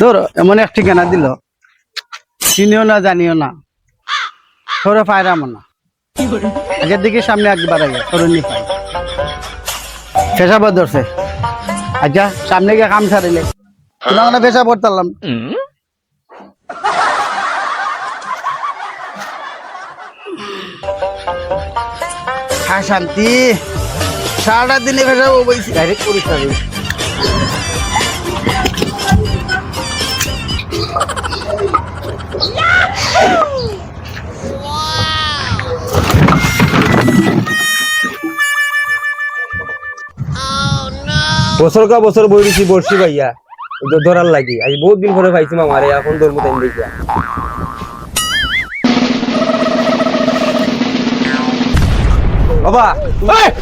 তোর এমন এক ঠিকানা দিল, চিনিও না জানিও না, তোরে পায়রাম না। আগের দিকে সামনে একবার আগে তোর নি পাই পেশাব ধরছে। আচ্ছা সামনে গিয়ে কাম সারিলে না পেশা পড়তাম। হ্যাঁ শান্তি, সারাটা দিনে পেশাব বইছি ডাইরেক্ট পরীক্ষা দিই। বছর কা বছর বই দিছি বর্ষি ভাইয়া ধরার লাগি আজ বহুত দিন পরে পাইছি মামারে এখন ধরবো টাইম দেখিয়া। বাবা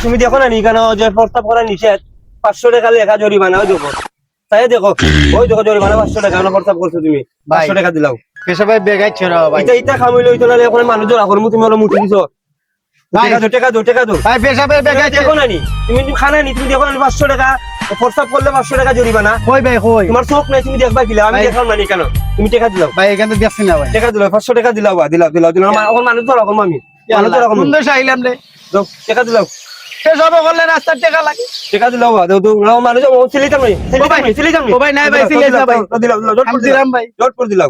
তুমি দেখো না নি কেন যে প্রস্তাব করা নিষেধ 500 টাকা লেখা জরিমানা ওই দেখো তাই দেখো ওই দেখো জরিমানা 500 টাকা না প্রস্তাব করছো তুমি 500 টাকা দিলাও পেশাবে বেগাই ছেড়া ভাই। এটা খামিল হইতো না এখন মানুষ জোড়া করমু তুমি ওরা মুঠি দিছো। টাকা দো ভাই পেশাবে বেগাই দেখো না নি তুমি খানা নি তুমি দেখো না 500 টাকা প্রস্তাব করলে 500 টাকা জরিমানা। কই ভাই কই তোমার চোখ নাই তুমি দেখবা কিলা আমি দেখাও না নি কেন তুমি টাকা দিলাও ভাই এখানে দেখছি না ভাই। টাকা দিলাও 500 টাকা দিলাও দিলাও এখন মানুষ জোড়া করমু আমি মানুষ জোড়া করমু সুন্দর চাইলাম রে। দাও টাকা দিলাও পেশাবে করলে রাস্তার টাকা লাগে। টাকা দিলাও দাও তো মানুষ সিলিতাম নি ও ভাই নাই ভাই সিলেজ না ভাই। দিলাও আমি দিলাম ভাই। জট পর দিলাও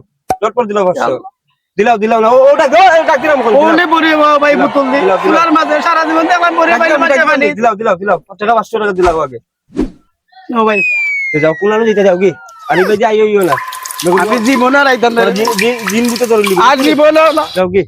500 দিলাও না ওটা ডাক দিলাম ওনে পরে ভাই বোতল দি ফুলার মাঝে সারা জীবন দেখলাম পরে ভাই মাঝে পানি। দিলাও টাকা 500 টাকা দিলাও আগে ও ভাই যাও পুনানো দিতে যাও কি আনি ভাই আইও না আমি জীবন আর আইতাম না। দিন দিতে তোর আর জীবন না যাও কি